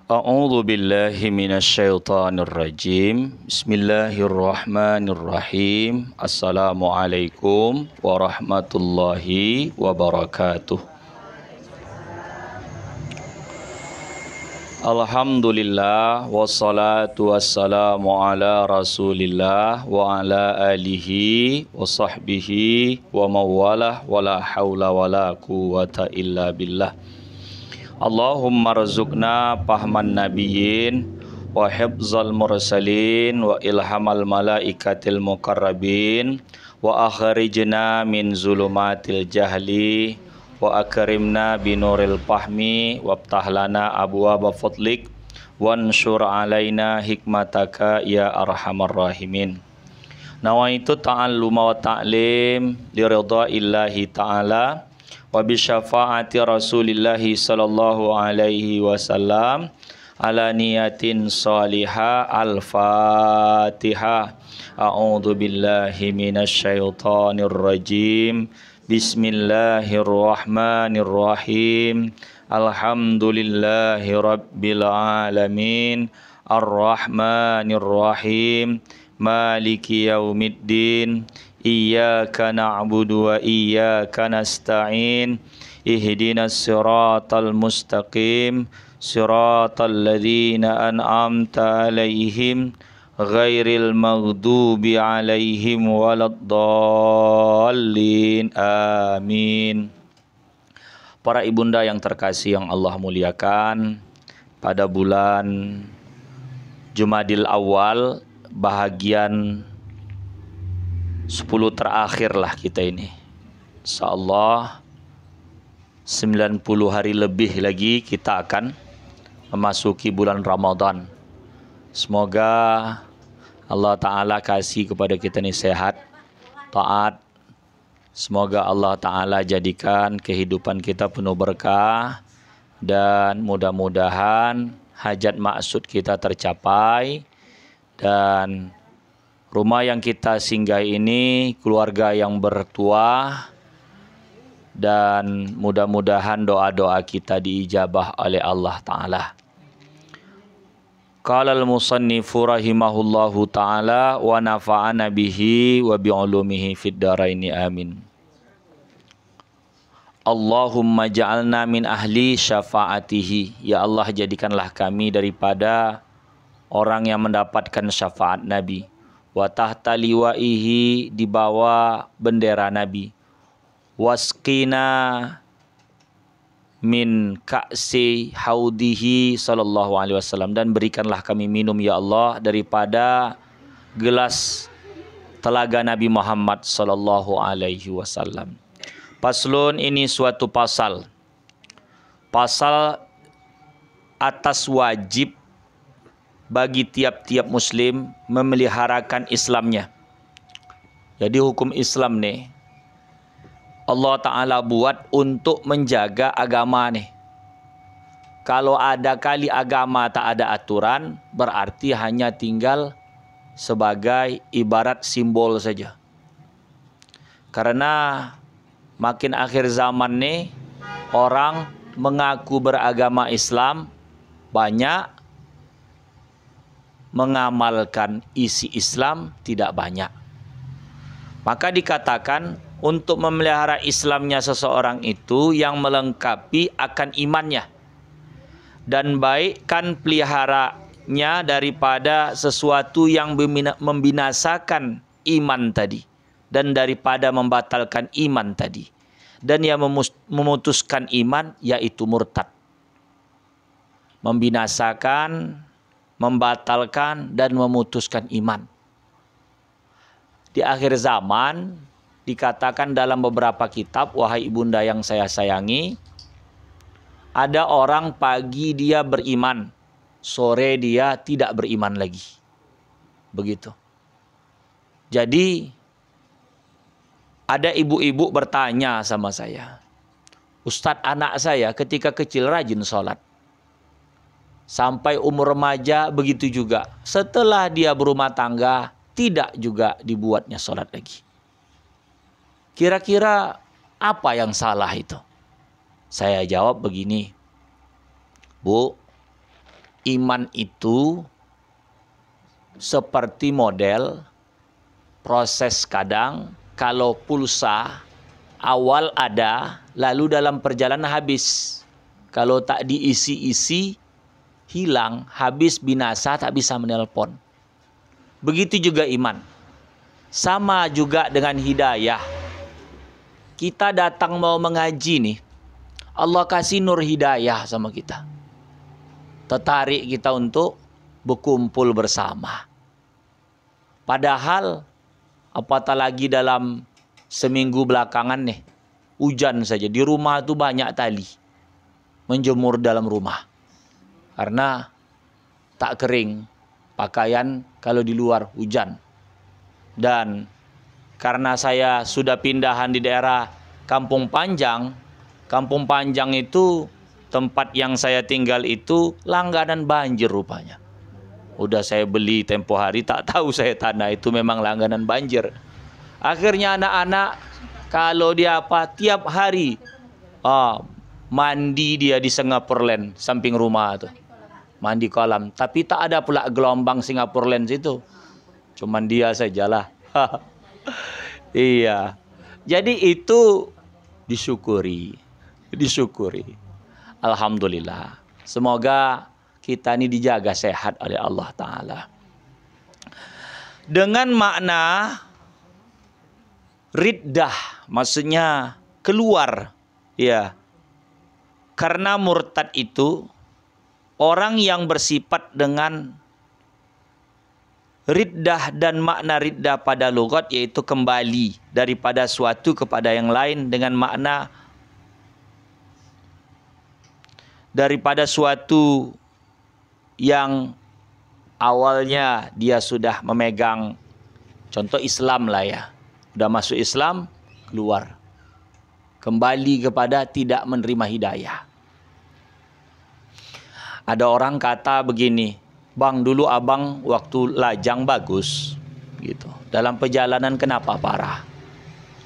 A'udzu billahi minasyaitonir rajim. Bismillahirrahmanirrahim. Assalamualaikum warahmatullahi wabarakatuh. Alhamdulillah wassalatu wassalamu ala Rasulillah wa ala alihi wa sahbihi wa mawalah wala haula wala quwata illa billah. Allahumma rzuqna fahman nabiyyin wa hifzal mursalin wa ilhamal malaikatil muqarrabin wa akhrijna min zulumatil jahli wa akrimna binuril fahmi waftah lana abwaaba fadlik wansyur alaina hikmataka ya arhamar rahimin. Nawaitu ta'alluma wa ta'lim li ridhaillahi ta'ala wa bi syafaati Rasulillahi sallallahu alaihi wasallam ala niyatin salihah. Al-Fatihah. A'udzu billahi minasyaitonir rajim. Bismillahirrahmanirrahim. Alhamdulillahi rabbil alamin. Ar-Rahmanir-Rahim. Maliki yaumiddin. Iyyaka na'budu wa iyyaka nasta'in. Ihdinas siratal mustaqim. Siratal ladzina an'amta 'alaihim ghairil maghdubi 'alaihim waladdallin. Amin. Para ibunda yang terkasih yang Allah muliakan, pada bulan Jumadil Awal, bahagian 10 terakhir lah kita ini. Insyaallah 90 hari lebih lagi kita akan memasuki bulan Ramadan. Semoga Allah Ta'ala kasih kepada kita ini sehat, taat. Semoga Allah Ta'ala jadikan kehidupan kita penuh berkah. Dan mudah-mudahan hajat maksud kita tercapai. Dan rumah yang kita singgahi ini keluarga yang bertuah, dan mudah-mudahan doa-doa kita diijabah oleh Allah Ta'ala. Qala al-musannifu rahimahullahu ta'ala wa nafa'ana bihi wa bi'ulumihi fid dharaini amin. Allahumma ja'alna min ahli syafa'atihi. Ya Allah, jadikanlah kami daripada orang yang mendapatkan syafaat Nabi. Wa tahta liwaihi, di bawah bendera Nabi. Wasqina min ka'si haudihi sallallahu alaihi wasallam, dan berikanlah kami minum ya Allah daripada gelas telaga Nabi Muhammad sallallahu alaihi wasallam. Paslun, ini suatu pasal atas wajib bagi tiap-tiap muslim memeliharakan Islamnya. Jadi hukum Islam nih Allah Ta'ala buat untuk menjaga agama nih. Kalau ada kali agama tak ada aturan, berarti hanya tinggal sebagai ibarat simbol saja. Karena makin akhir zaman nih, orang mengaku beragama Islam banyak, mengamalkan isi Islam tidak banyak. Maka dikatakan untuk memelihara Islamnya seseorang itu yang melengkapi akan imannya, dan baikkan peliharanya daripada sesuatu yang membinasakan iman tadi, dan daripada membatalkan iman tadi. Dan yang memutuskan iman yaitu murtad, membinasakan, membatalkan, dan memutuskan iman. Di akhir zaman dikatakan dalam beberapa kitab, wahai ibunda yang saya sayangi, ada orang pagi dia beriman, sore dia tidak beriman lagi. Begitu. Jadi ada ibu-ibu bertanya sama saya, Ustadz, anak saya ketika kecil rajin sholat, sampai umur remaja begitu juga. Setelah dia berumah tangga, tidak juga dibuatnya sholat lagi. Kira-kira apa yang salah itu? Saya jawab begini, Bu, iman itu seperti model proses kadang kalau pulsa awal ada, lalu dalam perjalanan habis. Kalau tak diisi-isi, hilang, habis, binasa, tak bisa menelpon. Begitu juga iman. Sama juga dengan hidayah. Kita datang mau mengaji nih, Allah kasih nur hidayah sama kita. Tertarik kita untuk berkumpul bersama. Padahal, apatah lagi dalam seminggu belakangan nih, hujan saja. Di rumah tuh banyak tali. Menjemur dalam rumah. Karena tak kering pakaian kalau di luar hujan. Dan karena saya sudah pindahan di daerah Kampung Panjang. Kampung Panjang itu tempat yang saya tinggal itu langganan banjir rupanya. Udah saya beli tempo hari, tak tahu saya tanah itu memang langganan banjir. Akhirnya anak-anak kalau dia apa tiap hari mandi dia di Singapore Land samping rumah tuh. Mandi kolam, tapi tak ada pula gelombang Singapore Land situ. Cuman dia sajalah. Iya. Jadi itu disyukuri. Disyukuri. Alhamdulillah. Semoga kita ini dijaga sehat oleh Allah Ta'ala. Dengan makna riddah, maksudnya keluar, ya. Karena murtad itu orang yang bersifat dengan riddah, dan makna riddah pada lughat yaitu kembali daripada suatu kepada yang lain, dengan makna daripada suatu yang awalnya dia sudah memegang, contoh Islam lah ya, udah masuk Islam, keluar kembali kepada tidak menerima hidayah. Ada orang kata begini, bang dulu abang waktu lajang bagus gitu, dalam perjalanan kenapa parah?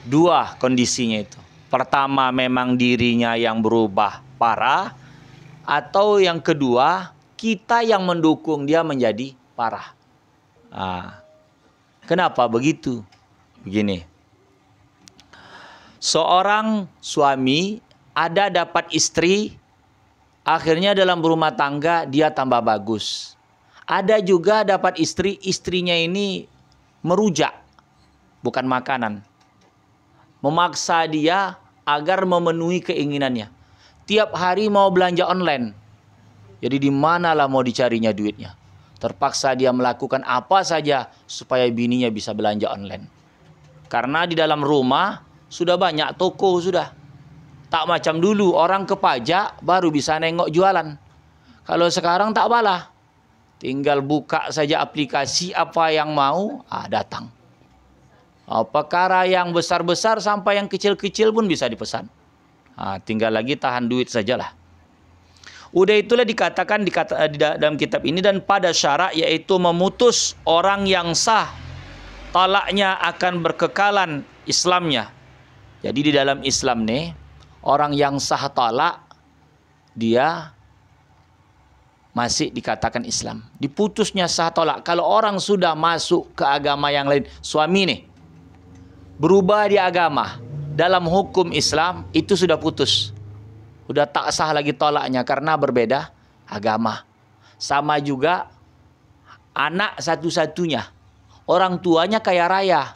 Dua kondisinya itu. Pertama memang dirinya yang berubah parah, atau yang kedua kita yang mendukung dia menjadi parah. Kenapa begitu? Begini, seorang suami ada dapat istri, akhirnya dalam berumah tangga dia tambah bagus. Ada juga dapat istri, istrinya ini merujak, bukan makanan. Memaksa dia agar memenuhi keinginannya. Tiap hari mau belanja online. Jadi di manalah mau dicarinya duitnya. Terpaksa dia melakukan apa saja supaya bininya bisa belanja online. Karena di dalam rumah sudah banyak toko sudah. Tak macam dulu orang ke pajak baru bisa nengok jualan. Kalau sekarang tak balah. Tinggal buka saja aplikasi apa yang mau, datang. Perkara yang besar-besar sampai yang kecil-kecil pun bisa dipesan. Tinggal lagi tahan duit sajalah. Udah itulah dikatakan di dalam kitab ini, dan pada syarak yaitu memutus orang yang sah talaknya akan berkekalan Islamnya. Jadi di dalam Islam nih, orang yang sah talak dia masih dikatakan Islam. Diputusnya sah tolak. Kalau orang sudah masuk ke agama yang lain, suami nih berubah di agama, dalam hukum Islam itu sudah putus. Sudah tak sah lagi tolaknya karena berbeda agama. Sama juga anak satu-satunya. Orang tuanya kaya raya.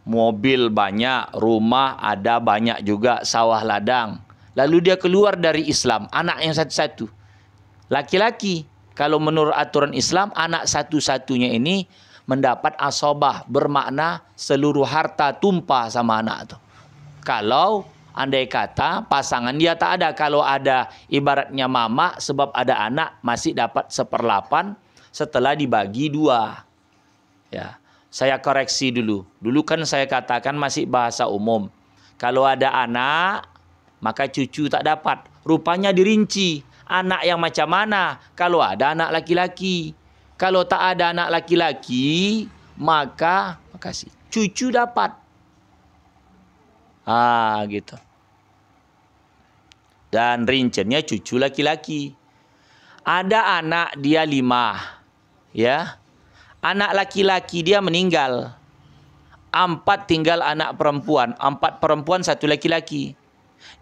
Mobil banyak, rumah ada banyak juga, sawah ladang. Lalu dia keluar dari Islam, anak yang satu-satu. Laki-laki, kalau menurut aturan Islam, anak satu-satunya ini mendapat asobah, bermakna seluruh harta tumpah sama anak itu. Kalau andai kata pasangan dia tak ada, kalau ada ibaratnya mama, sebab ada anak masih dapat 1/8 setelah dibagi 2. Ya, saya koreksi dulu. Dulu kan saya katakan masih bahasa umum. Kalau ada anak, maka cucu tak dapat. Rupanya dirinci. Anak yang macam mana? Kalau ada anak laki-laki. Kalau tak ada anak laki-laki, maka makasih, cucu dapat. Gitu. Dan rinciannya cucu laki-laki. Ada anak dia 5, ya. Anak laki-laki dia meninggal. 4 tinggal anak perempuan. 4 perempuan, 1 laki-laki.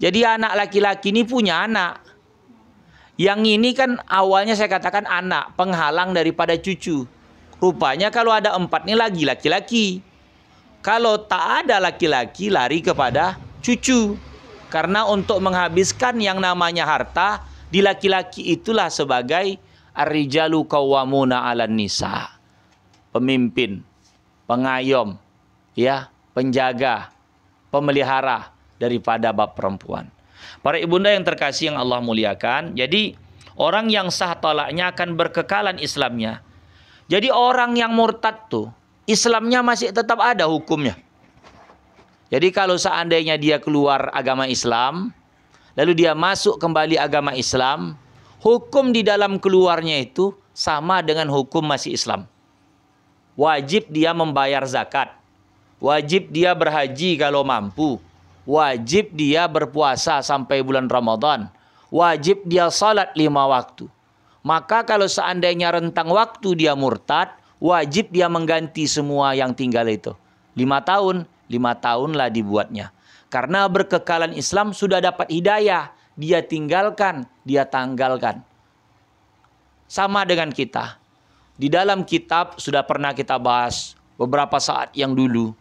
Jadi anak laki-laki ini punya anak. Yang ini kan awalnya saya katakan anak, penghalang daripada cucu. Rupanya kalau ada 4 ini lagi laki-laki. Kalau tak ada laki-laki, lari kepada cucu. Karena untuk menghabiskan yang namanya harta, di laki-laki itulah sebagai ar-rijalu qawwamuna 'alan nisa. Pemimpin, pengayom, ya, penjaga, pemelihara daripada bab perempuan. Para ibunda yang terkasih yang Allah muliakan, jadi orang yang sah talaknya akan berkekalan Islamnya. Jadi orang yang murtad tuh, Islamnya masih tetap ada hukumnya. Jadi kalau seandainya dia keluar agama Islam, lalu dia masuk kembali agama Islam, hukum di dalam keluarnya itu sama dengan hukum masih Islam. Wajib dia membayar zakat. Wajib dia berhaji kalau mampu. Wajib dia berpuasa sampai bulan Ramadan. Wajib dia salat 5 waktu. Maka kalau seandainya rentang waktu dia murtad, wajib dia mengganti semua yang tinggal itu. 5 tahun, 5 tahunlah dibuatnya. Karena berkekalan Islam sudah dapat hidayah. Dia tinggalkan, dia tanggalkan. Sama dengan kita. Di dalam kitab sudah pernah kita bahas beberapa saat yang dulu.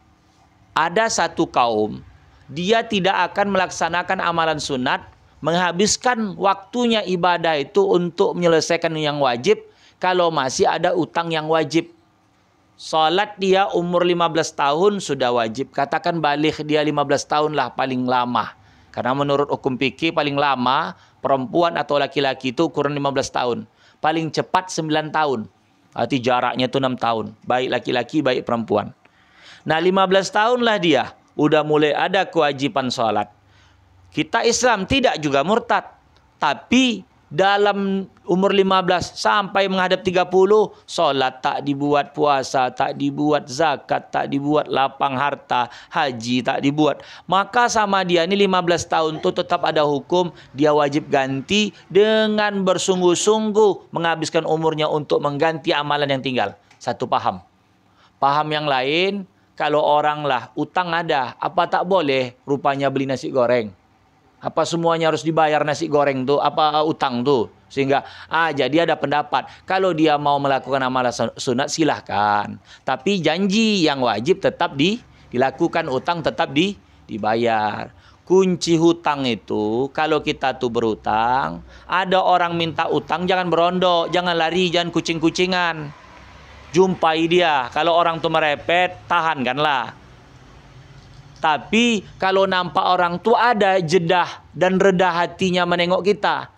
Ada satu kaum, dia tidak akan melaksanakan amalan sunat, menghabiskan waktunya ibadah itu untuk menyelesaikan yang wajib, kalau masih ada utang yang wajib. Salat dia umur 15 tahun sudah wajib. Katakan balik dia 15 tahun lah paling lama. Karena menurut hukum fikih paling lama perempuan atau laki-laki itu kurang 15 tahun. Paling cepat 9 tahun. Berarti jaraknya itu 6 tahun. Baik laki-laki, baik perempuan. Nah 15 tahun lah dia. Udah mulai ada kewajiban sholat. Kita Islam tidak juga murtad. Tapi dalam umur 15 sampai menghadap 30, sholat tak dibuat, puasa tak dibuat, zakat tak dibuat, lapang harta, haji tak dibuat. Maka sama dia ini 15 tahun itu tetap ada hukum, dia wajib ganti dengan bersungguh-sungguh menghabiskan umurnya untuk mengganti amalan yang tinggal. Satu paham. Paham yang lain, kalau orang lah utang ada, apa tak boleh rupanya beli nasi goreng. Apa semuanya harus dibayar nasi goreng tuh? Apa utang tuh? Sehingga jadi ada pendapat. Kalau dia mau melakukan amalan sunat silahkan. Tapi janji yang wajib tetap dilakukan. Utang tetap dibayar. Kunci hutang itu kalau kita tuh berutang. Ada orang minta utang jangan berondok. Jangan lari, jangan kucing-kucingan. Jumpai dia. Kalau orang tuh merepet tahankanlah. Tapi kalau nampak orang tu ada jedah dan redah hatinya menengok kita.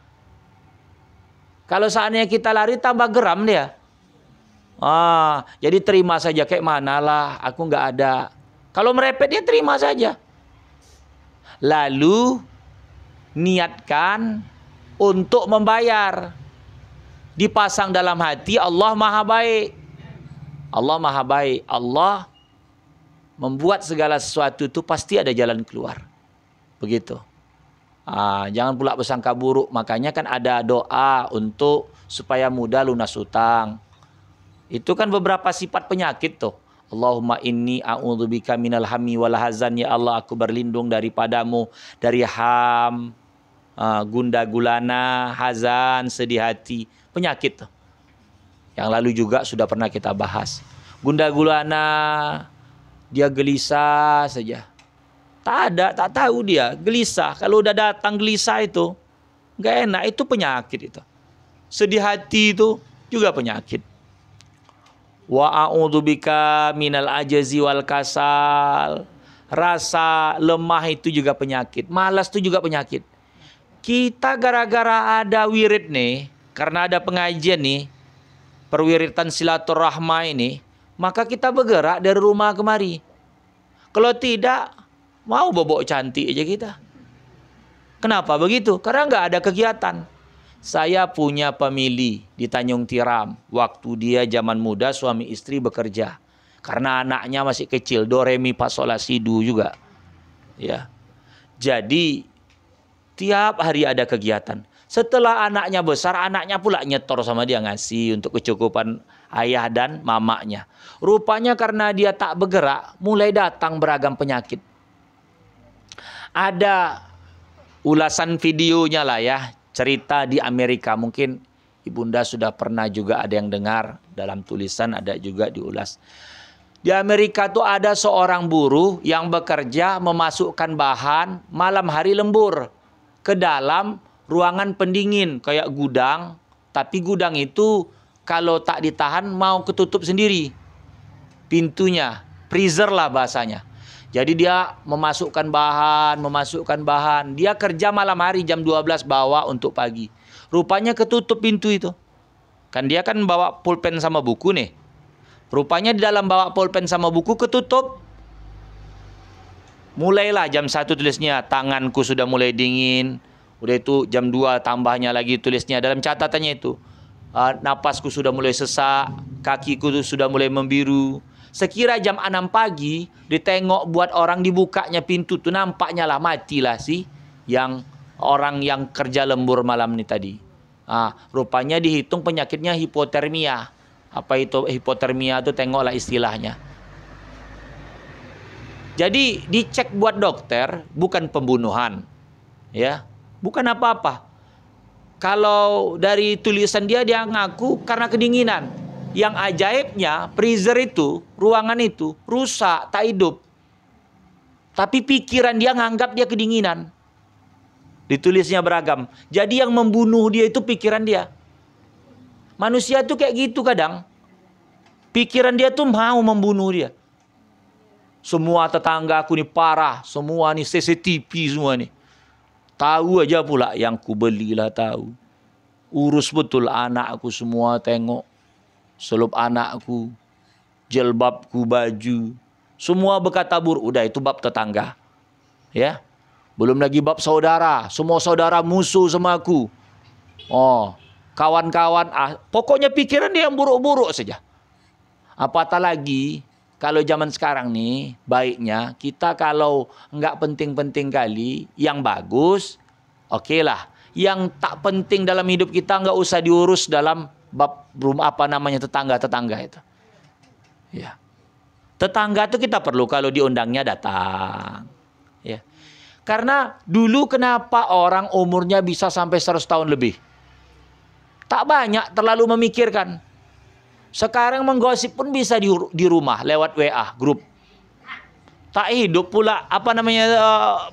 Kalau saatnya kita lari tambah geram dia. Jadi terima saja kayak manalah, aku nggak ada. Kalau merepet dia terima saja. Lalu niatkan untuk membayar. Dipasang dalam hati Allah Maha Baik. Allah Maha Baik. Allah membuat segala sesuatu itu pasti ada jalan keluar. Begitu. Jangan pula bersangka buruk. Makanya kan ada doa untuk supaya mudah lunas utang. Itu kan beberapa sifat penyakit tuh. Allahumma inni a'udzubika minal hammi wal hazan. Ya Allah, aku berlindung daripadamu dari ham, gundah gulana, hazan, sedih hati. Penyakit tuh. Yang lalu juga sudah pernah kita bahas. Gundah gulana, dia gelisah saja. Tak tahu dia gelisah. Kalau udah datang gelisah itu nggak enak, itu penyakit itu. Sedih hati itu juga penyakit. Wa a'udzubika minal ajazi wal kasal. Rasa lemah itu juga penyakit. Malas itu juga penyakit. Kita gara-gara ada wirid nih, karena ada pengajian nih, perwiritan silaturahmah ini, maka kita bergerak dari rumah kemari. Kalau tidak, mau bobok cantik aja kita. Kenapa begitu? Karena nggak ada kegiatan. Saya punya famili di Tanjung Tiram. Waktu dia zaman muda suami istri bekerja. Karena anaknya masih kecil. Do, re, mi, fa, sol, la, si, do juga. Ya. Jadi, tiap hari ada kegiatan. Setelah anaknya besar, anaknya pula nyetor sama dia, ngasih untuk kecukupan ayah dan mamanya. Rupanya karena dia tak bergerak, mulai datang beragam penyakit. Ada ulasan videonya lah ya, cerita di Amerika. Mungkin Ibunda sudah pernah juga ada yang dengar, dalam tulisan ada juga diulas. Di Amerika tuh ada seorang buruh yang bekerja memasukkan bahan malam hari lembur ke dalam ruangan pendingin kayak gudang, tapi gudang itu kalau tak ditahan mau ketutup sendiri pintunya, freezer lah bahasanya. Jadi dia memasukkan bahan. Dia kerja malam hari jam 12 bawa untuk pagi. Rupanya ketutup pintu itu. Kan dia kan bawa pulpen sama buku nih. Rupanya di dalam bawa pulpen sama buku ketutup. Mulailah jam 1 tulisnya, tanganku sudah mulai dingin. Udah itu jam 2 tambahnya lagi tulisnya dalam catatannya itu. Napasku sudah mulai sesak, kakiku sudah mulai membiru. Sekira jam 6 pagi, ditengok buat orang dibukanya pintu tuh, nampaknya lah matilah si yang orang yang kerja lembur malam ini tadi. Rupanya dihitung penyakitnya hipotermia. Apa itu hipotermia itu, tengoklah istilahnya. Jadi dicek buat dokter, bukan pembunuhan. Ya. Bukan apa-apa. Kalau dari tulisan dia ngaku karena kedinginan. Yang ajaibnya, freezer itu, ruangan itu rusak, tak hidup. Tapi pikiran dia nganggap dia kedinginan. Ditulisnya beragam. Jadi yang membunuh dia itu pikiran dia. Manusia tuh kayak gitu kadang. Pikiran dia tuh mau membunuh dia. Semua tetangga aku nih parah. Semua nih CCTV semua nih. Tahu aja pula yang ku belilah tahu. Urus betul anakku semua tengok. Selup anakku. Jilbabku, baju. Semua berkata buruk. Udah itu bab tetangga. Ya. Belum lagi bab saudara. Semua saudara musuh sama aku. Kawan-kawan. Pokoknya pikiran dia yang buruk-buruk saja. Apatah lagi. Kalau zaman sekarang nih, baiknya kita kalau nggak penting-penting kali, yang bagus, oke lah. Yang tak penting dalam hidup kita nggak usah diurus dalam bab rumah tetangga-tetangga itu. Ya. Tetangga itu kita perlu kalau diundangnya datang. Ya. Karena dulu kenapa orang umurnya bisa sampai 100 tahun lebih? Tak banyak terlalu memikirkan. Sekarang menggosip pun bisa di rumah lewat WA grup. Tak hidup pula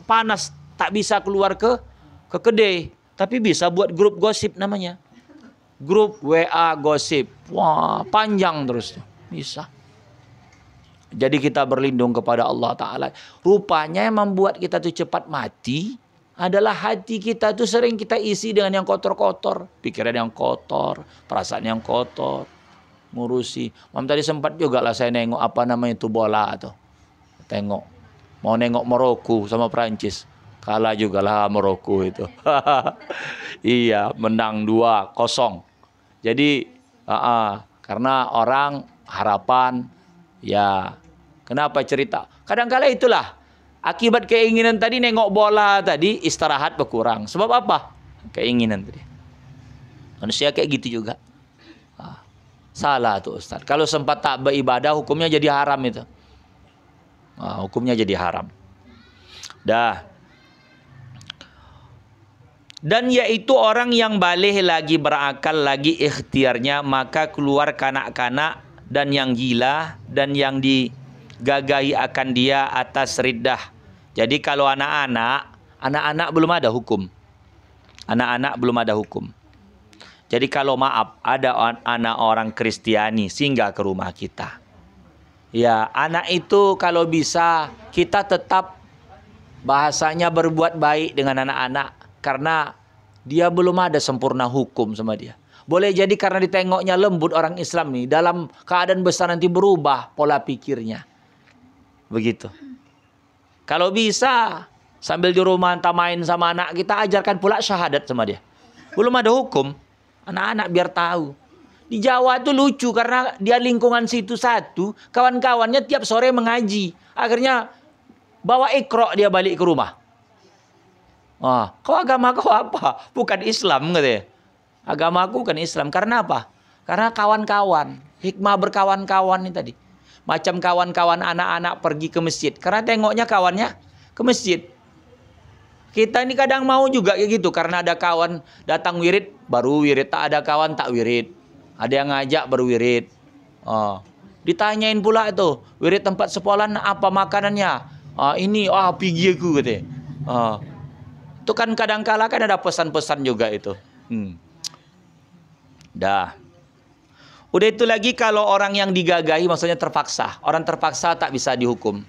panas, tak bisa keluar ke kedai, tapi bisa buat grup gosip namanya. Grup WA gosip. Wah, panjang terus tuh. Bisa. Jadi kita berlindung kepada Allah Ta'ala. Rupanya yang membuat kita tuh cepat mati adalah hati kita tuh sering kita isi dengan yang kotor-kotor. Pikiran yang kotor, perasaan yang kotor. Ngurusi. Tadi sempat juga lah saya nengok itu bola tuh. Tengok. Mau nengok Maroko sama Prancis. Kalah juga lah Maroko itu. Iya, menang 2-0. Jadi karena orang harapan ya. Kenapa cerita? Kadang-kala itulah akibat keinginan tadi nengok bola tadi istirahat berkurang. Sebab apa? Keinginan tadi. Manusia kayak gitu juga. Salah tuh Ustaz. Kalau sempat tak beribadah hukumnya jadi haram itu. Hukumnya jadi haram. Dan yaitu orang yang balik lagi berakal lagi ikhtiarnya, maka keluar kanak-kanak dan yang gila dan yang digagahi akan dia atas riddah. Jadi kalau anak-anak belum ada hukum. Anak-anak belum ada hukum. Jadi kalau maaf ada anak orang Kristiani singgah ke rumah kita. Ya, anak itu kalau bisa kita tetap bahasanya berbuat baik dengan anak-anak. Karena dia belum ada sempurna hukum sama dia. Boleh jadi karena ditengoknya lembut orang Islam nih. Dalam keadaan besar nanti berubah pola pikirnya. Begitu. Kalau bisa sambil di rumah entah main sama anak kita, ajarkan pula syahadat sama dia. Belum ada hukum. Anak-anak biar tahu. Di Jawa itu lucu karena dia lingkungan situ satu. Kawan-kawannya tiap sore mengaji. Akhirnya bawa Iqra dia balik ke rumah. Kau agama kau apa? Bukan Islam katanya. Agamaku bukan Islam. Karena apa? Karena kawan-kawan. Hikmah berkawan-kawan ini tadi. Macam kawan-kawan anak-anak pergi ke masjid. Karena tengoknya kawannya ke masjid. Kita ini kadang mau juga kayak gitu. Karena ada kawan datang wirid, baru wirid. Tak ada kawan, tak wirid. Ada yang ngajak, baru wirid. Ditanyain pula itu. Wirid tempat sekolah apa makanannya? Ini, pergi aku katanya. Itu kan kadang-kala kan ada pesan-pesan juga itu. Dah. Udah itu lagi kalau orang yang digagahi maksudnya terpaksa. Orang terpaksa tak bisa dihukum.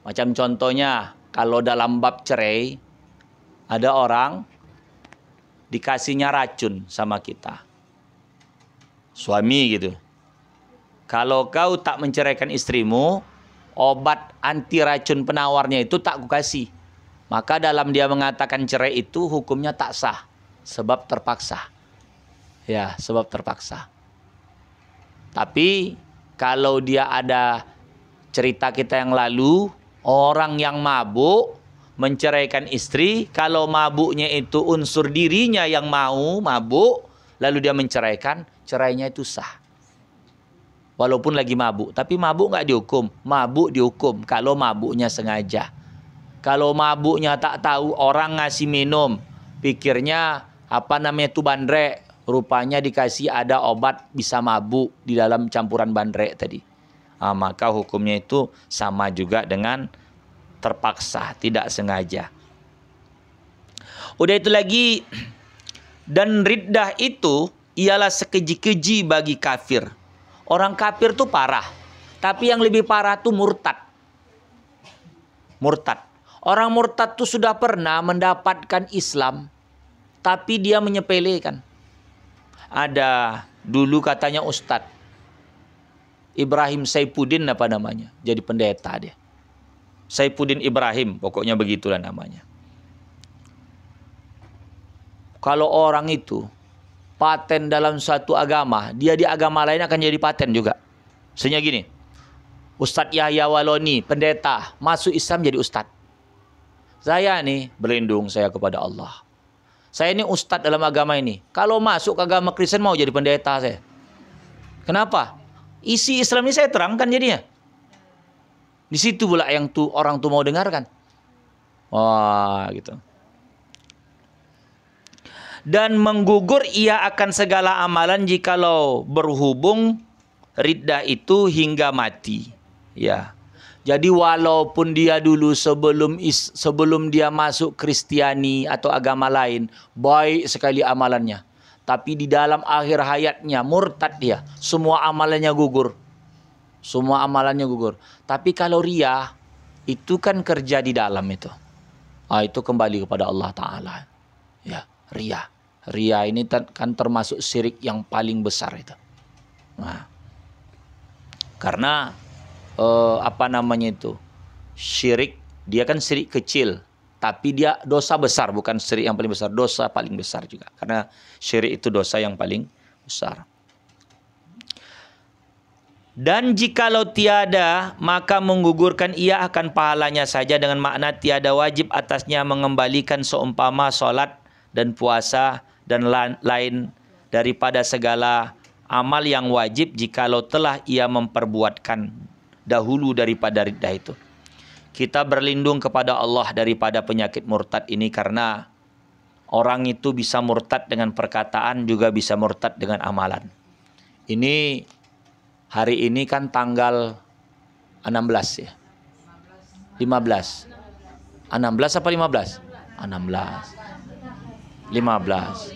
Macam contohnya kalau dalam bab cerai ada orang dikasihnya racun sama kita. Suami gitu. Kalau kau tak menceraikan istrimu, obat anti racun penawarnya itu tak kukasih. Maka dalam dia mengatakan cerai itu hukumnya tak sah. Sebab terpaksa. Ya, sebab terpaksa. Tapi kalau dia ada cerita kita yang lalu, orang yang mabuk menceraikan istri, kalau mabuknya itu unsur dirinya yang mau mabuk, lalu dia menceraikan, cerainya itu sah. Walaupun lagi mabuk, tapi mabuk nggak dihukum, mabuk dihukum kalau mabuknya sengaja. Kalau mabuknya tak tahu, orang ngasih minum, pikirnya apa namanya itu bandrek. Rupanya dikasih ada obat bisa mabuk di dalam campuran bandrek tadi. Maka hukumnya itu sama juga dengan terpaksa, tidak sengaja. Udah itu lagi, dan riddah itu ialah sekeji-keji bagi kafir. Orang kafir tuh parah, tapi yang lebih parah tuh murtad. Murtad. Orang murtad tuh sudah pernah mendapatkan Islam, tapi dia menyepelekan. Ada dulu katanya Ustadz Ibrahim Saifuddin apa namanya, jadi pendeta dia. Saifuddin Ibrahim, pokoknya begitulah namanya. Kalau orang itu paten dalam suatu agama, dia di agama lain akan jadi paten juga. Misalnya gini, Ustadz Yahya Waloni, pendeta, masuk Islam jadi Ustadz. Saya nih berlindung saya kepada Allah. Saya ini ustadz dalam agama ini. Kalau masuk ke agama Kristen mau jadi pendeta saya. Kenapa? Isi Islam ini saya terangkan jadinya. Di situ pula yang orang tuh mau dengarkan. Wah, gitu. Dan menggugur ia akan segala amalan jikalau berhubung riddah itu hingga mati. Ya. Jadi walaupun dia dulu sebelum dia masuk Kristiani atau agama lain, baik sekali amalannya. Tapi di dalam akhir hayatnya murtad dia. Semua amalannya gugur. Semua amalannya gugur. Tapi kalau riya, itu kan kerja di dalam itu. Itu kembali kepada Allah Ta'ala. Ya, riya. Riya ini kan termasuk syirik yang paling besar itu. Karena apa namanya itu, syirik, dia kan syirik kecil, tapi dia dosa besar, bukan syirik yang paling besar, dosa paling besar juga, karena syirik itu dosa yang paling besar. Dan jikalau tiada, maka menggugurkan ia akan pahalanya saja, dengan makna tiada wajib atasnya mengembalikan seumpama solat dan puasa dan lain daripada segala amal yang wajib jikalau telah ia memperbuatkan dahulu daripada riddah itu. Kita berlindung kepada Allah daripada penyakit murtad ini, karena orang itu bisa murtad dengan perkataan, juga bisa murtad dengan amalan. Ini hari ini kan tanggal 16 ya. 15. 16 apa 15? 16. 15.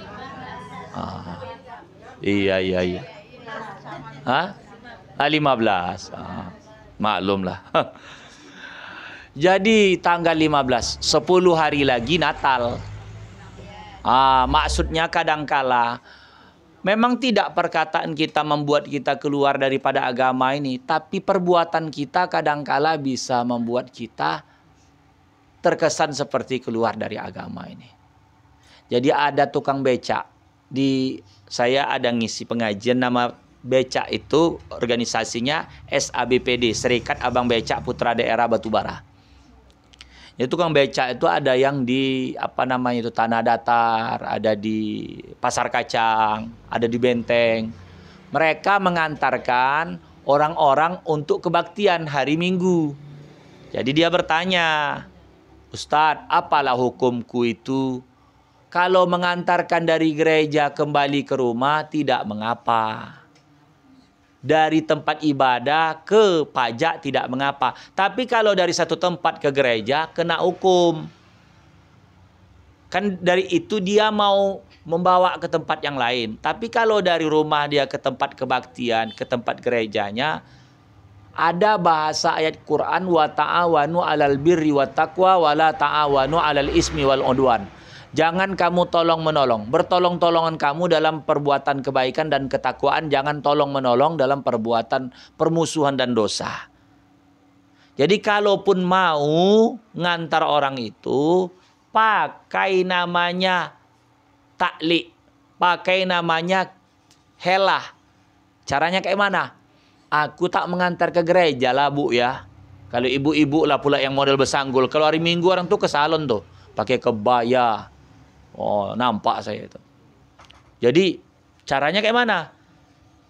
Iya. 15. Maklum lah. Jadi tanggal 15, 10 hari lagi Natal. Maksudnya kadangkala memang tidak perkataan kita membuat kita keluar daripada agama ini, tapi perbuatan kita kadangkala bisa membuat kita terkesan seperti keluar dari agama ini. Jadi ada tukang becak. Saya ada ngisi pengajian, nama becak itu organisasinya SABPD, Serikat Abang Becak Putra Daerah Batubara. Ya, tukang becak itu ada yang di apa namanya itu Tanah Datar, ada di Pasar Kacang, ada di Benteng. Mereka mengantarkan orang-orang untuk kebaktian hari Minggu. Jadi dia bertanya, Ustadz, apalah hukumku itu? Kalau mengantarkan dari gereja kembali ke rumah tidak mengapa. Dari tempat ibadah ke pajak tidak mengapa. Tapi kalau dari satu tempat ke gereja kena hukum. Kan dari itu dia mau membawa ke tempat yang lain. Tapi kalau dari rumah dia ke tempat kebaktian, ke tempat gerejanya, ada bahasa ayat Quran, wa ta'awanu 'alal birri wat taqwa wa la ta'awanu 'alal ismi wal udwan. Jangan kamu tolong-menolong. Bertolong-tolongan kamu dalam perbuatan kebaikan dan ketakwaan. Jangan tolong-menolong dalam perbuatan permusuhan dan dosa. Jadi kalaupun mau ngantar orang itu, pakai namanya taklik. Pakai namanya helah. Caranya kayak mana? Aku tak mengantar ke gereja lah bu ya. Kalau ibu-ibu lah pula yang model besanggul. Kalau hari Minggu orang tuh ke salon tuh. Pakai kebaya. Oh, nampak saya itu. Jadi caranya kayak mana?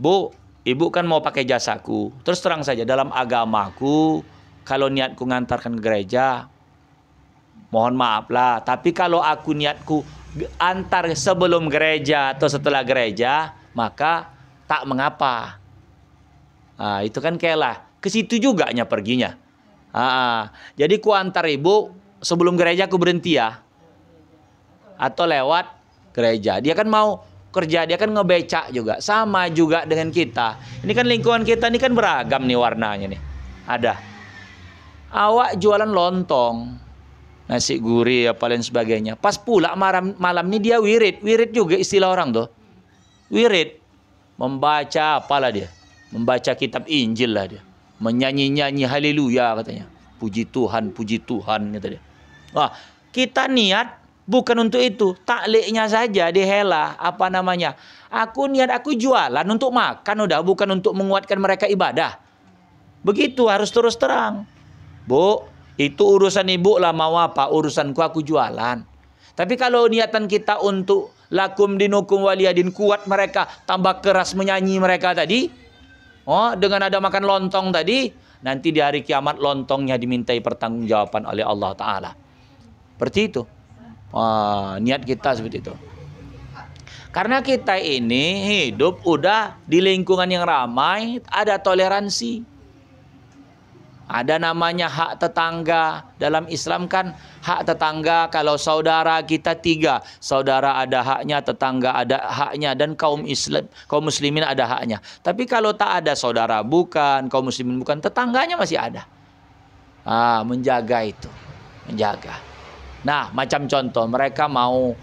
Bu, ibu kan mau pakai jasaku. Terus terang saja dalam agamaku, kalau niatku ngantarkan ke gereja, mohon maaf lah. Tapi kalau aku niatku antar sebelum gereja atau setelah gereja, maka tak mengapa. Nah, itu kan kelah. Ke situ juga nya perginya. Jadi ku antar ibu sebelum gereja aku berhenti ya. Atau lewat gereja. Dia kan mau kerja, dia kan ngebecak juga. Sama juga dengan kita. Ini kan lingkungan kita ini kan beragam nih warnanya nih. Ada. Awak jualan lontong, nasi gurih apa lain sebagainya. Pas pula malam ini dia wirid. Wirid juga istilah orang tuh. Wirid. Membaca apalah dia. Membaca kitab Injil lah dia. Menyanyi-nyanyi haleluya katanya. Puji Tuhan kata dia. Wah, kita niat bukan untuk itu. Takliknya saja dihela. Apa namanya? Aku niat aku jualan untuk makan udah. Bukan untuk menguatkan mereka ibadah. Begitu harus terus terang. Bu, itu urusan ibu lah mau apa. Urusanku aku jualan. Tapi kalau niatan kita untuk lakum dinukum waliyadin, kuat mereka. Tambah keras menyanyi mereka tadi. Oh, dengan ada makan lontong tadi. Nanti di hari kiamat lontongnya dimintai pertanggungjawaban oleh Allah Ta'ala. Seperti itu. Niat kita seperti itu. Karena kita ini hidup udah di lingkungan yang ramai, ada toleransi. Ada namanya hak tetangga. Dalam Islam kan hak tetangga kalau saudara kita 3. Saudara ada haknya, tetangga ada haknya, dan kaum muslimin ada haknya. Tapi kalau tak ada saudara bukan, kaum muslimin bukan, tetangganya masih ada. Menjaga itu. Menjaga. Nah, macam contoh, mereka mau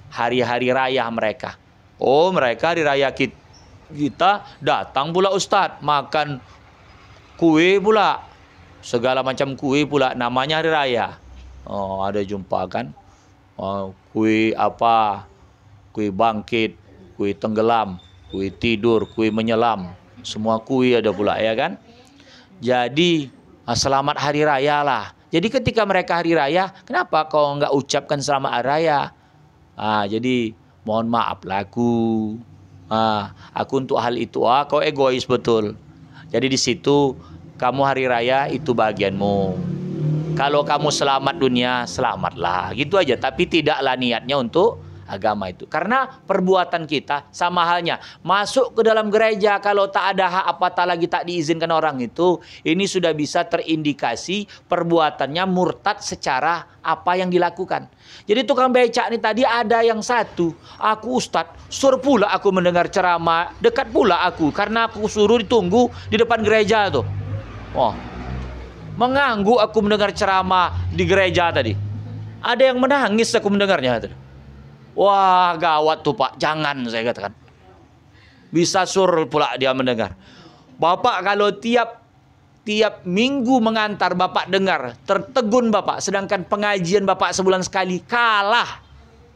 hari-hari raya mereka. Oh, mereka hari raya kita datang pula Ustadz, makan kue pula. Segala macam kue pula, namanya hari raya. Oh, ada jumpa kan. Kue apa? Kue bangkit, kue tenggelam, kue tidur, kue menyelam. Semua kue ada pula ya kan. Jadi, selamat hari raya lah. Jadi ketika mereka hari raya, kenapa kau nggak ucapkan selamat hari raya? Jadi mohon maaf lah aku untuk hal itu kau egois betul. Jadi di situ kamu hari raya itu bagianmu. Kalau kamu selamat dunia, selamatlah. Gitu aja. Tapi tidaklah niatnya untuk agama itu. Karena perbuatan kita sama halnya. Masuk ke dalam gereja kalau tak ada hak apatah lagi tak diizinkan orang itu. Ini sudah bisa terindikasi perbuatannya murtad secara apa yang dilakukan. Jadi tukang becak ini tadi ada yang satu. Aku Ustadz, suruh pula aku mendengar ceramah. Dekat pula aku. Karena aku suruh ditunggu di depan gereja tuh. Mengganggu aku mendengar ceramah di gereja tadi. Ada yang menangis aku mendengarnya tadi. Wah, gawat tuh Pak, jangan saya katakan. Bisa suruh pula dia mendengar. Bapak kalau tiap minggu mengantar Bapak dengar, tertegun Bapak. Sedangkan pengajian Bapak sebulan sekali, kalah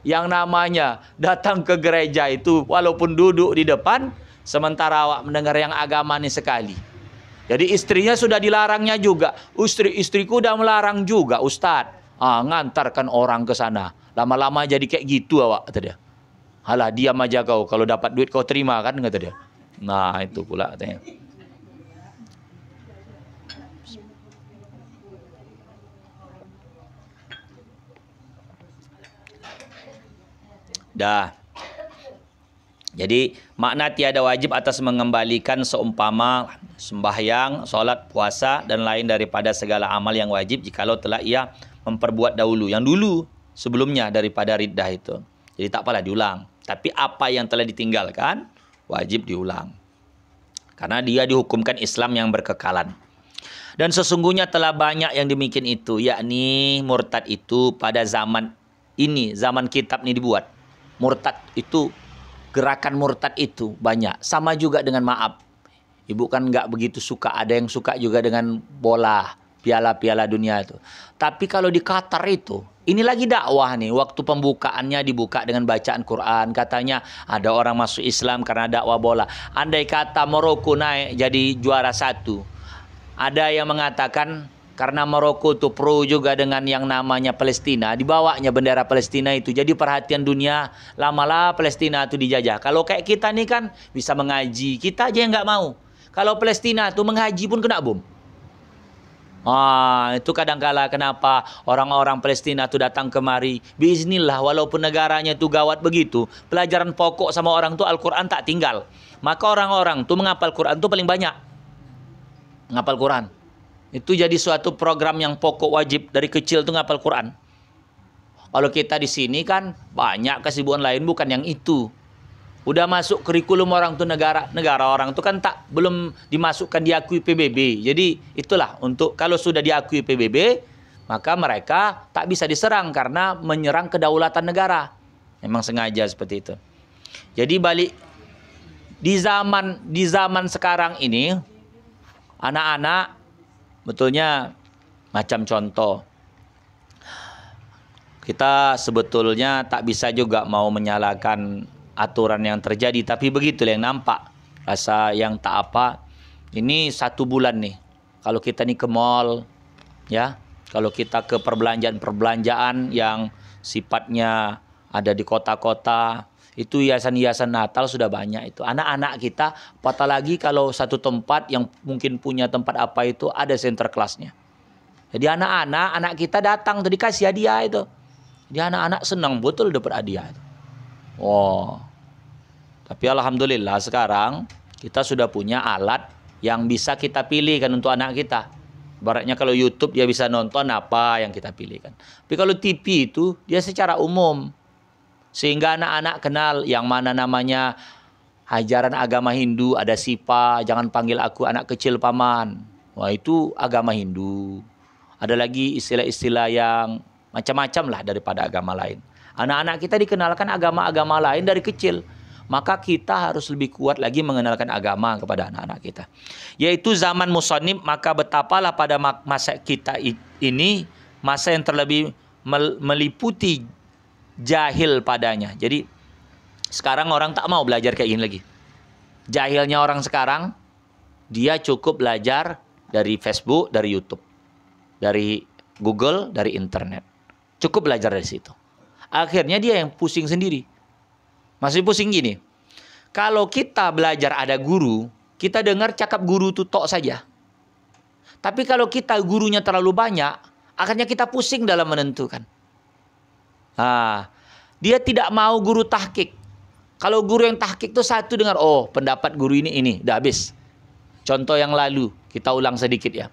yang namanya datang ke gereja itu walaupun duduk di depan, sementara awak mendengar yang agama ini sekali. Jadi istrinya sudah dilarangnya juga. Istriku udah melarang juga, Ustadz. Ngantarkan orang ke sana. Lama-lama jadi kayak gitu awak, kata dia. Halah, diam aja kau. Kalau dapat duit kau terima kan, kata dia. Nah, itu pula katanya. Dah. Jadi makna tiada wajib atas mengembalikan seumpama sembahyang, solat, puasa dan lain daripada segala amal yang wajib jikalau telah ia memperbuat dahulu. Yang dulu sebelumnya daripada riddah itu. Jadi tak apalah diulang. Tapi apa yang telah ditinggalkan wajib diulang. Karena dia dihukumkan Islam yang berkekalan. Dan sesungguhnya telah banyak yang demikian itu, yakni murtad itu pada zaman ini, zaman kitab ini dibuat. Murtad itu, gerakan murtad itu banyak. Sama juga dengan maaf. Ibu kan nggak begitu suka. Ada yang suka juga dengan bola, piala-piala dunia itu. Tapi kalau di Qatar itu, ini lagi dakwah nih. Waktu pembukaannya dibuka dengan bacaan Quran. Katanya ada orang masuk Islam karena dakwah bola. Andai kata Maroko naik jadi juara 1. Ada yang mengatakan karena Maroko itu pro juga dengan yang namanya Palestina, dibawanya bendera Palestina itu. Jadi perhatian dunia, lama-lama Palestina itu dijajah. Kalau kayak kita nih kan bisa mengaji, kita aja yang nggak mau. Kalau Palestina itu mengaji pun kena bom. Itu kadang-kala kenapa orang-orang Palestina itu datang kemari. Biiznillah, walaupun negaranya itu gawat begitu, pelajaran pokok sama orang itu Al-Quran tak tinggal. Maka orang-orang itu menghafal Quran itu paling banyak. Ngapal Quran. Itu jadi suatu program yang pokok wajib dari kecil tuh ngapal Quran. Kalau kita di sini kan banyak kesibukan lain bukan yang itu. Udah masuk kurikulum orang tuh negara orang tuh kan belum dimasukkan diakui PBB. Jadi itulah untuk kalau sudah diakui PBB maka mereka tak bisa diserang karena menyerang kedaulatan negara. Memang sengaja seperti itu. Jadi balik di zaman sekarang ini anak-anak betulnya macam contoh. Kita sebetulnya tak bisa juga mau menyalahkan aturan yang terjadi. Tapi begitulah yang nampak. Rasa yang tak apa. Ini 1 bulan nih. Kalau kita nih ke mall. Ya. Kalau kita ke perbelanjaan yang sifatnya ada di kota-kota. Itu hiasan-hiasan Natal sudah banyak itu. Anak-anak kita, apatah lagi kalau satu tempat yang mungkin punya tempat apa itu ada center kelasnya. Jadi anak kita datang tuh dikasih hadiah itu. Jadi anak-anak senang betul dapat hadiah itu. Tapi alhamdulillah sekarang kita sudah punya alat yang bisa kita pilih kan untuk anak kita. Ibaratnya kalau YouTube dia bisa nonton apa yang kita pilih kan. Tapi kalau TV itu dia secara umum. Sehingga anak-anak kenal yang mana namanya ajaran agama Hindu, ada Sipa, jangan panggil aku anak kecil paman. Wah itu agama Hindu. Ada lagi istilah-istilah yang macam-macam lah daripada agama lain. Anak-anak kita dikenalkan agama-agama lain dari kecil. Maka kita harus lebih kuat lagi mengenalkan agama kepada anak-anak kita. Yaitu zaman musannif, maka betapalah pada masa kita ini, masa yang terlebih meliputi jahil padanya. Jadi sekarang orang tak mau belajar kayak gini lagi. Jahilnya orang sekarang, dia cukup belajar dari Facebook, dari YouTube, dari Google, dari internet. Cukup belajar dari situ. Akhirnya dia yang pusing sendiri. Masih pusing gini. Kalau kita belajar ada guru, kita dengar cakap guru itu tok saja. Tapi kalau kita gurunya terlalu banyak, akhirnya kita pusing dalam menentukan. Dia tidak mau guru tahqiq. Kalau guru yang tahqiq itu satu dengar, pendapat guru ini, udah habis. Contoh yang lalu, kita ulang sedikit ya.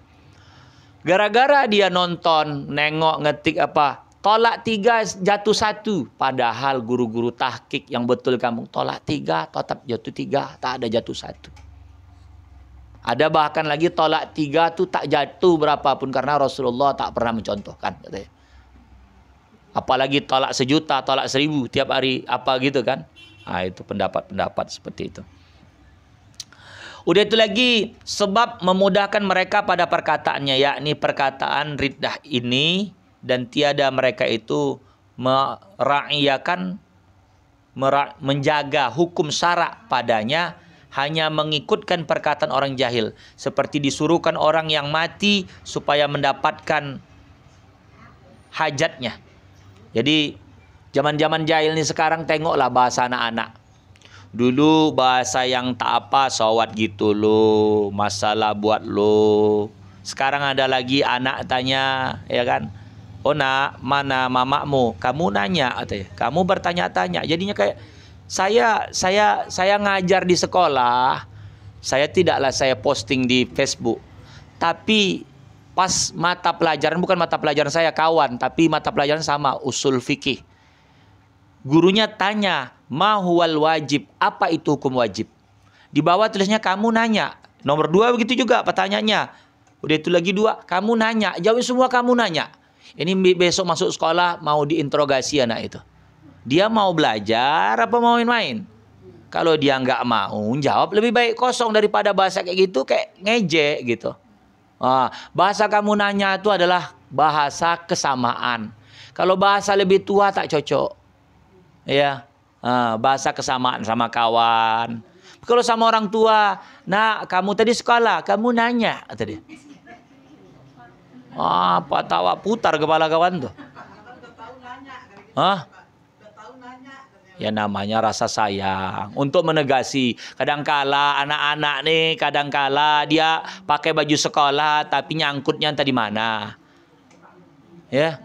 Gara-gara dia nonton, nengok, ngetik apa, tolak 3 jatuh 1. Padahal guru-guru tahqiq yang betul kamu tolak 3, tetap jatuh 3, tak ada jatuh 1. Ada bahkan lagi tolak 3 tuh tak jatuh berapapun karena Rasulullah tak pernah mencontohkan katanya. Apalagi tolak 1 juta, tolak 1000 tiap hari apa gitu kan. Itu pendapat-pendapat seperti itu. Udah itu lagi sebab memudahkan mereka pada perkataannya, yakni perkataan riddah ini, dan tiada mereka itu menjaga hukum syarak padanya hanya mengikutkan perkataan orang jahil, seperti disuruhkan orang yang mati supaya mendapatkan hajatnya. Jadi zaman-zaman jahil nih sekarang, tengoklah bahasa anak-anak. Dulu bahasa yang tak apa, sawat gitu lo, masalah buat lo. Sekarang ada lagi anak tanya, ya kan? Oh nak, mana mamamu? Kamu nanya, katanya. Kamu bertanya-tanya. Jadinya kayak saya ngajar di sekolah. Tidaklah saya posting di Facebook. Tapi pas mata pelajaran, bukan mata pelajaran saya kawan, tapi mata pelajaran sama, usul fikih. Gurunya tanya, ma huwal wajib, apa itu hukum wajib? Di bawah tulisnya kamu nanya. Nomor 2 begitu juga pertanyaannya. Udah itu lagi 2, kamu nanya. Jawab semua kamu nanya. Ini besok masuk sekolah mau diinterogasi anak itu. Dia mau belajar apa mau main-main? Kalau dia nggak mau jawab, lebih baik kosong daripada bahasa kayak gitu, kayak ngejek gitu. Bahasa kamu nanya itu adalah bahasa kesamaan. Kalau bahasa lebih tua tak cocok. Ya, bahasa kesamaan sama kawan. Kalau sama orang tua, nah kamu tadi sekolah, kamu nanya tadi. Apa tawa putar kepala kawan tuh? Ya namanya rasa sayang untuk menegasi. Kadangkala anak-anak nih, kadangkala dia pakai baju sekolah tapi nyangkutnya entah di mana. Ya.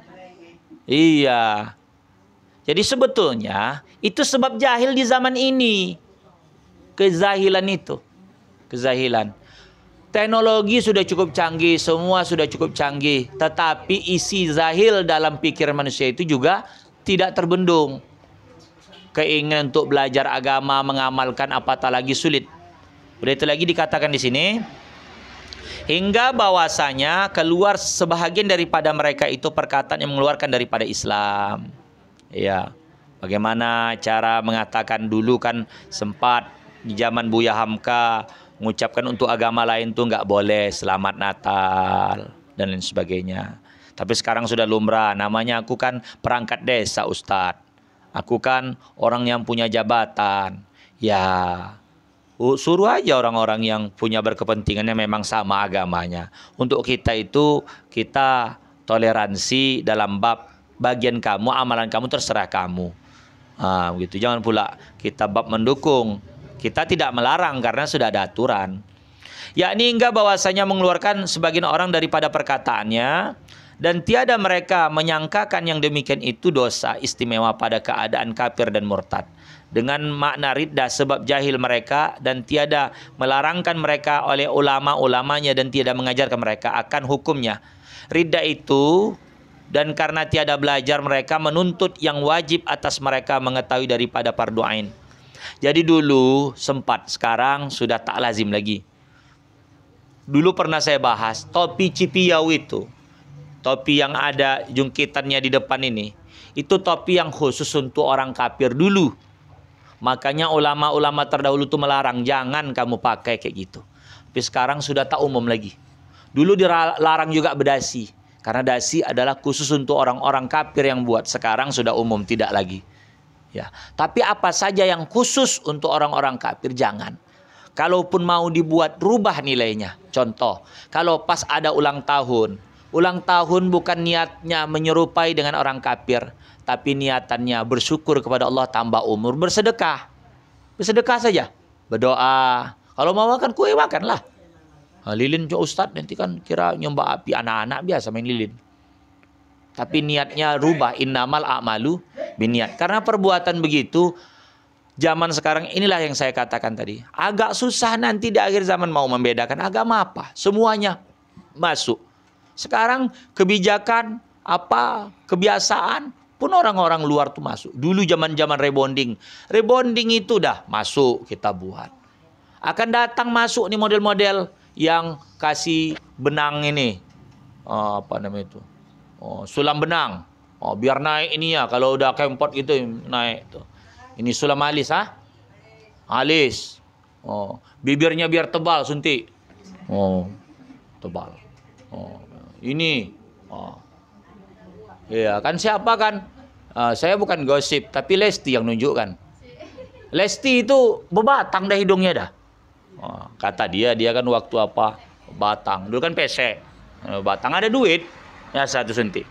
Iya. Jadi sebetulnya itu sebab jahil di zaman ini. Kezahilan itu. Kezahilan. Teknologi sudah cukup canggih, semua sudah cukup canggih, tetapi isi zahil dalam pikiran manusia itu juga tidak terbendung. Keinginan untuk belajar agama, mengamalkan apatah lagi sulit. Udah itu lagi dikatakan di sini, hingga bahwasanya keluar sebahagian daripada mereka itu perkataan yang mengeluarkan daripada Islam. Ya, bagaimana cara mengatakan dulu kan sempat di zaman Buya Hamka mengucapkan untuk agama lain tuh nggak boleh, selamat Natal dan lain sebagainya. Tapi sekarang sudah lumrah, namanya aku kan perangkat desa Ustadz. Aku kan orang yang punya jabatan. Ya, suruh aja orang-orang yang punya berkepentingannya memang sama agamanya. Untuk kita itu, kita toleransi dalam bab bagian kamu, amalan kamu terserah kamu. Begitu. Jangan pula kita bab mendukung. Kita tidak melarang karena sudah ada aturan. Yakni hingga bahwasanya mengeluarkan sebagian orang daripada perkataannya, dan tiada mereka menyangkakan yang demikian itu dosa istimewa pada keadaan kafir dan murtad. Dengan makna riddah sebab jahil mereka, dan tiada melarangkan mereka oleh ulama-ulamanya dan tiada mengajarkan mereka akan hukumnya. Riddah itu, dan karena tiada belajar mereka menuntut yang wajib atas mereka mengetahui daripada fardu ain. Jadi dulu sempat, sekarang sudah tak lazim lagi. Dulu pernah saya bahas topi Cipiau itu. Topi yang ada jungkitannya di depan ini, itu topi yang khusus untuk orang kafir dulu. Makanya ulama-ulama terdahulu itu melarang, jangan kamu pakai kayak gitu. Tapi sekarang sudah tak umum lagi. Dulu dilarang juga bedasi, karena dasi adalah khusus untuk orang-orang kafir yang buat. Sekarang sudah umum, tidak lagi. Ya, tapi apa saja yang khusus untuk orang-orang kafir jangan. Kalaupun mau dibuat, rubah nilainya. Contoh, kalau pas ada ulang tahun bukan niatnya menyerupai dengan orang kafir, tapi niatannya bersyukur kepada Allah, tambah umur, bersedekah. Bersedekah saja, berdoa. Kalau mau makan kue, makanlah. Lilin cok Ustadz, nanti kan kira nyembah api, anak-anak biasa main lilin. Tapi niatnya rubah, innamal a'malu biniat. Karena perbuatan begitu, zaman sekarang inilah yang saya katakan tadi. Agak susah nanti di akhir zaman mau membedakan agama apa. Semuanya masuk. Sekarang kebijakan apa, kebiasaan pun orang-orang luar tuh masuk. Dulu zaman-zaman rebonding. Rebonding itu dah masuk kita buat. Akan datang masuk nih model-model yang kasih benang ini. Apa namanya itu? Sulam benang. Biar naik ini ya. Kalau udah kempot gitu naik tuh. Ini sulam alis alis. Bibirnya biar tebal suntik. Tebal. Ini. Ya kan siapa kan? Saya bukan gosip, tapi Lesti yang nunjukkan. Lesti itu berbatang dah hidungnya dah. Kata dia kan waktu apa? Batang. Dulu kan PC. Batang ada duit. Ya 1 suntik.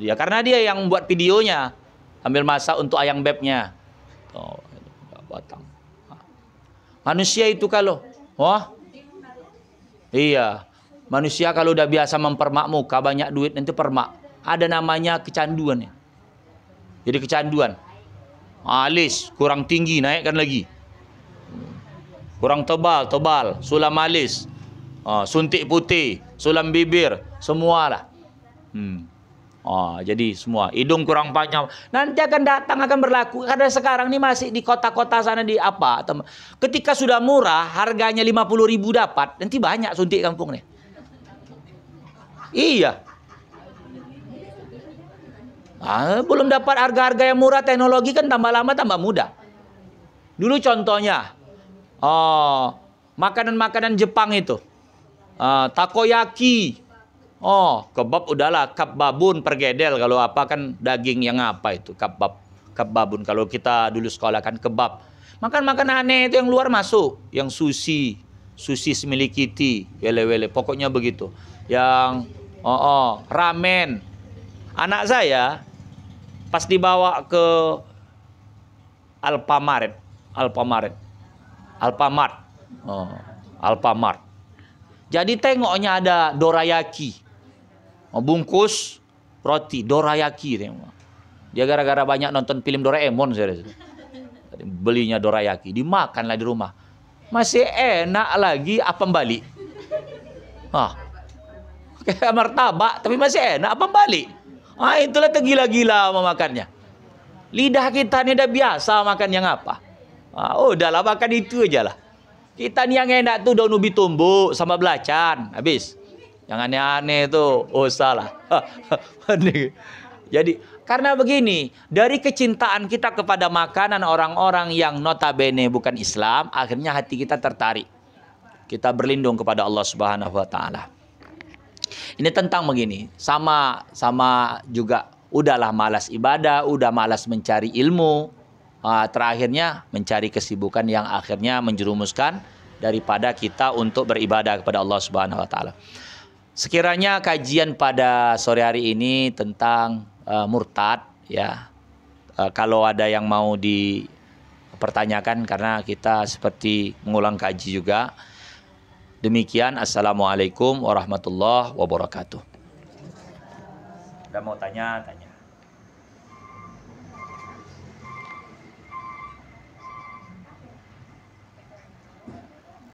Ya karena dia yang buat videonya. Ambil masak untuk ayang bebnya. Batang. Manusia itu kalau, iya. Manusia kalau udah biasa mempermak muka, banyak duit, nanti permak. Ada namanya kecanduan ya. Jadi kecanduan. Alis kurang tinggi, naikkan lagi. Kurang tebal, sulam alis. Suntik putih, sulam bibir, semualah. Jadi semua. Hidung kurang panjang. Nanti akan datang, akan berlaku. Karena sekarang ini masih di kota-kota sana di apa. Ketika sudah murah, harganya 50.000 dapat. Nanti banyak suntik kampung nih. Iya. Belum dapat harga-harga yang murah, teknologi kan tambah lama tambah mudah. Dulu contohnya, makanan-makanan Jepang itu, takoyaki, kebab udahlah, kabbabun pergedel, kalau apa kan daging yang apa itu, kabbabun, kalau kita dulu sekolah kan kebab. Makan aneh itu yang luar masuk, yang sushi semilikiti, wele-wele, pokoknya begitu. Yang ramen. Anak saya pas dibawa ke Alfamart. Jadi tengoknya ada dorayaki. Bungkus roti dorayaki. Dia gara-gara banyak nonton film Doraemon, saya belinya dorayaki, dimakanlah di rumah. Masih enak lagi apa balik. Kayak martabak tapi masih enak apa balik. Itulah tergila-gila memakannya. Lidah kita ini udah biasa makan yang apa. Udahlah makan itu aja lah. Kita nih yang enak tuh daun ubi tumbuk sama belacan. Habis. Yang aneh-aneh tuh. Salah. Jadi karena begini. Dari kecintaan kita kepada makanan orang-orang yang notabene bukan Islam. Akhirnya hati kita tertarik. Kita berlindung kepada Allah Subhanahu wa Ta'ala. Ini tentang begini, sama juga udahlah malas ibadah, udah malas mencari ilmu, terakhirnya mencari kesibukan yang akhirnya menjerumuskan daripada kita untuk beribadah kepada Allah Subhanahu wa Ta'ala. Sekiranya kajian pada sore hari ini tentang murtad ya. Kalau ada yang mau dipertanyakan karena kita seperti mengulang kaji juga. Demikian, assalamualaikum warahmatullahi wabarakatuh. Ada mau tanya, tanya.